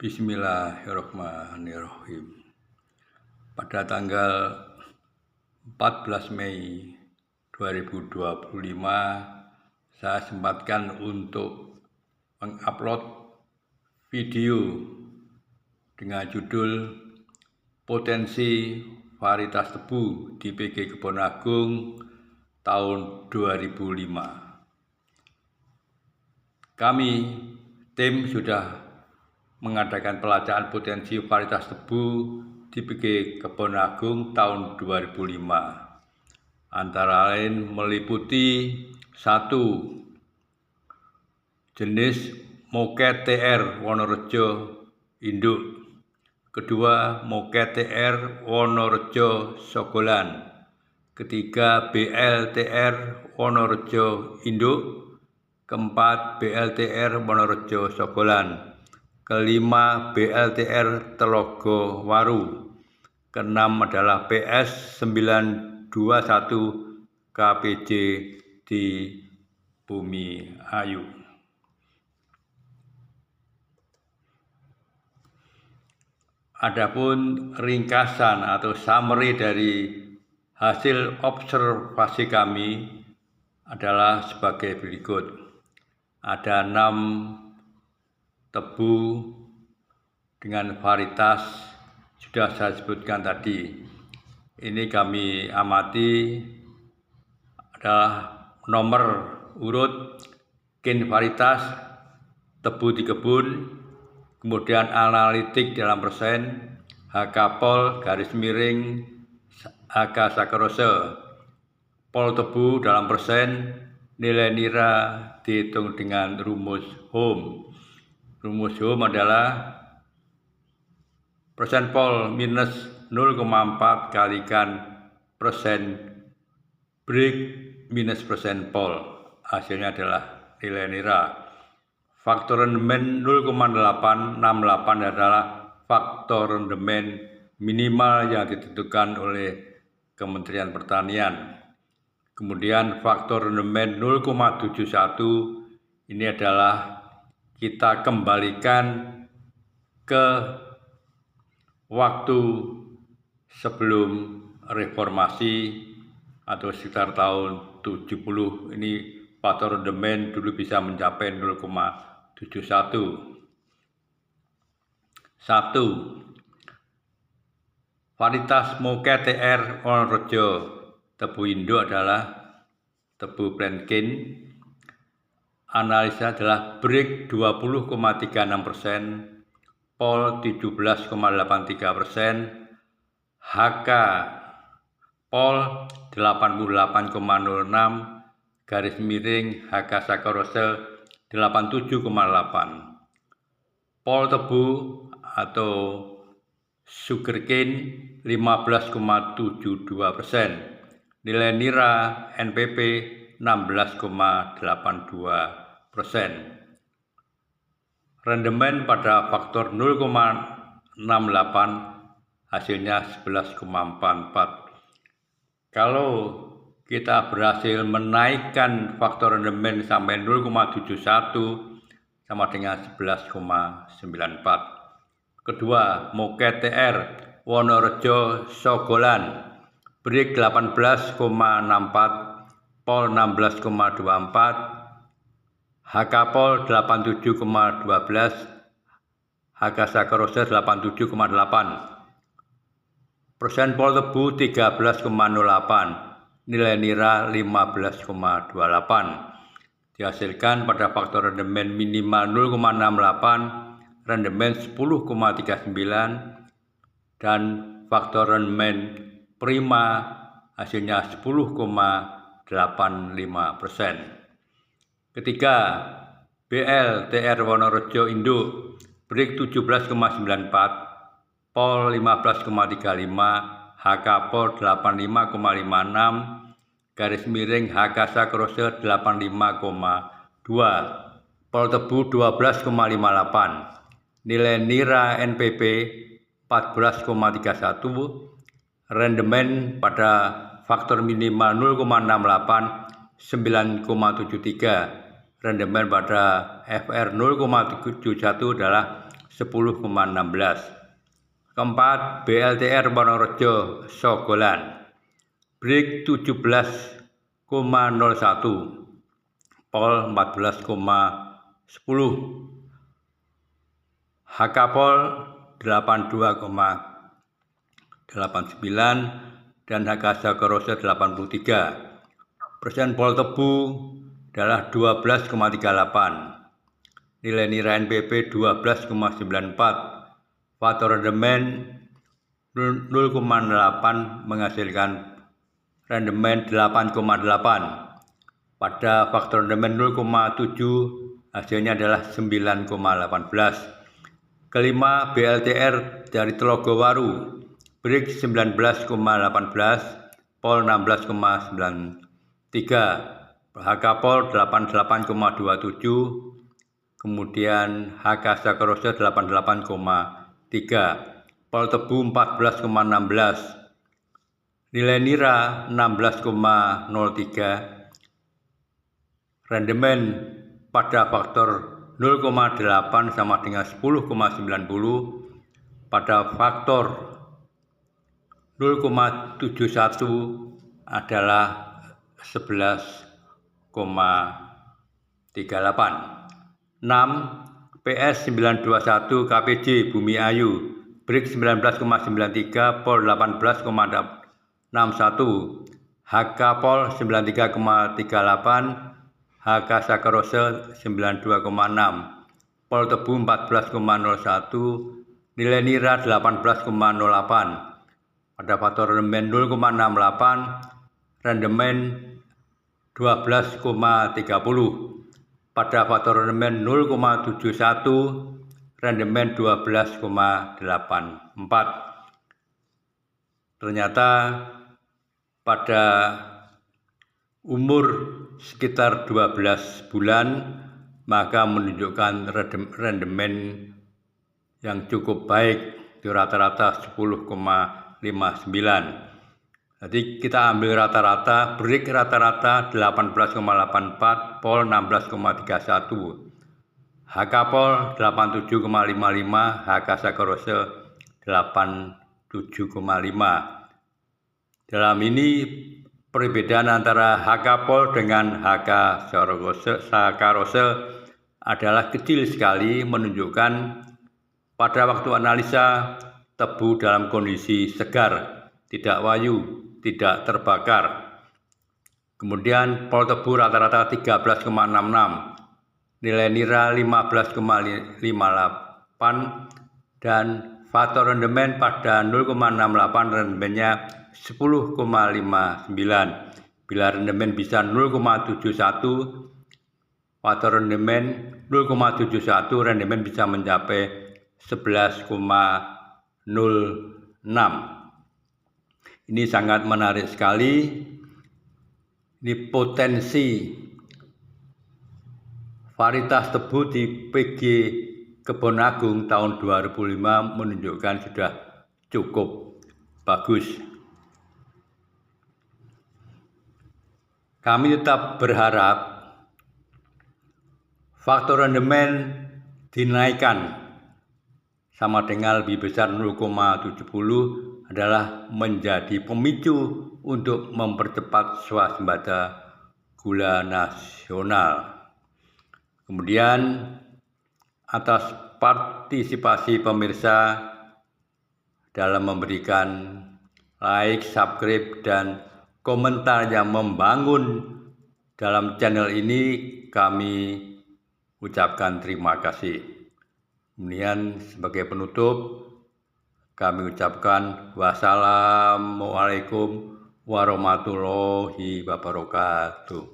Bismillahirrahmanirrahim. Pada tanggal 14 Mei 2025, saya sempatkan untuk mengupload video dengan judul Potensi Varietas Tebu di PG Kebon Agung tahun 2005. Kami tim sudah mengadakan pelacakan potensi varietas tebu di PG Kebon Agung tahun 2005. Antara lain meliputi 1. Jenis Moket TR Wonorejo induk. Kedua, Moket TR Wonorejo Sogolan. Ketiga, BLTR Wonorejo induk. Keempat, BLTR Wonorejo Sogolan. Kelima, BLTR Telogo Waru. Keenam adalah PS 921 KPJ di Bumi Ayu. Adapun ringkasan atau summary dari hasil observasi kami adalah sebagai berikut. Ada 6 tebu dengan varietas sudah saya sebutkan tadi. Ini kami amati adalah nomor urut gen varietas tebu di kebun, kemudian analitik dalam persen, HK-pol garis miring HK sakarose, pol tebu dalam persen, nilai nira dihitung dengan rumus Ohm. Rumus Ohm adalah persen pol minus 0,4 kalikan persen break minus persen pol. Hasilnya adalah nilai nira. Faktor rendemen 0,868 adalah faktor rendemen minimal yang ditentukan oleh Kementerian Pertanian. Kemudian faktor rendemen 0,71 ini adalah kita kembalikan ke waktu sebelum reformasi atau sekitar tahun 70. Ini faktor rendemen dulu bisa mencapai 0,71. 1. Varietas Moket TR Wonorejo tebu induk adalah tebu Plantain. Analisa adalah break 20,36%, pol 17,83%, HK pol 88,06, garis miring HK sakarose 87,8. Pol tebu atau sugarcane 15,72%. Nilai nira NPP 16,82%. Rendemen pada faktor 0,68 hasilnya 11,44. Kalau kita berhasil menaikkan faktor rendemen sampai 0,71 sama dengan 11,94. Kedua, Moket TR Wonorejo Sogolan break 18,64, pol 16,24, HK pol 87,12, HK sakarose 87,8. Persen pol tebu 13,08, nilai nira 15,28. Dihasilkan pada faktor rendemen minimal 0,68, rendemen 10,39, dan faktor rendemen prima hasilnya 10,85%. Ketiga, BLTR Wonorejo induk break 17,94, pol 15,35, HK pol 85,56, garis miring HK sakarose 85,2, pol tebu 12,58, nilai nira NPP 14,31, rendemen pada faktor minimal 0,68 9,73, rendemen pada FR 0,71 adalah 10,16. Keempat, BLTR Wonorejo Sogolan BRIK 17,01, Pol 14,10, HKPol 82,89 dan HK Sagarose 83. Persen Pol Tebu adalah 12,38. Nilai nira NPP 12,94. Faktor rendemen 0,8 menghasilkan rendemen 8,8. Pada faktor rendemen 0,7 hasilnya adalah 9,18. Kelima, BLTR dari Telogowaru BRIK 19,18, Pol 16,93, HKPol 88,27, kemudian HK Sagarose 88,3, Pol Tebu 14,16, nilai nira 16,03, rendemen pada faktor 0,8 sama dengan 10,90, pada faktor 0,71 adalah 11,38. 6. PS 921 KPJ Bumi Ayu BRIK 19,93, Pol 18,61, HK Pol 93,38, HK Sagarose 92,6, Pol Tebu 14,01, nilai nira 18,08. Pada faktor rendemen 0,68, rendemen 12,30. Pada faktor rendemen 0,71, rendemen 12,84. Ternyata pada umur sekitar 12 bulan maka menunjukkan rendemen yang cukup baik, di rata-rata 10,59. Jadi kita ambil rata-rata, BRIK rata-rata 18,84, Pol 16,31, HK Pol 87,55, HK Sagarose 87,5. Dalam ini perbedaan antara HK Pol dengan HK Sagarose adalah kecil sekali, menunjukkan pada waktu analisa tebu dalam kondisi segar, tidak wayu, tidak terbakar. Kemudian Pol Tebu rata-rata 13,66, nilai nira 15,58 dan faktor rendemen pada 0,68, rendemennya 10,59. Bila rendemen bisa 0,71, faktor rendemen 0,71, rendemen bisa mencapai 11,06. Ini sangat menarik sekali. Ini potensi varietas tebu di PG Kebon Agung tahun 2005 menunjukkan sudah cukup bagus. Kami tetap berharap faktor rendemen dinaikkan sama dengan lebih besar 0,70 adalah menjadi pemicu untuk mempercepat swasembada gula nasional. Kemudian atas partisipasi pemirsa dalam memberikan like, subscribe, dan komentar yang membangun dalam channel ini, kami ucapkan terima kasih. Kemudian sebagai penutup, kami ucapkan wassalamualaikum warahmatullahi wabarakatuh.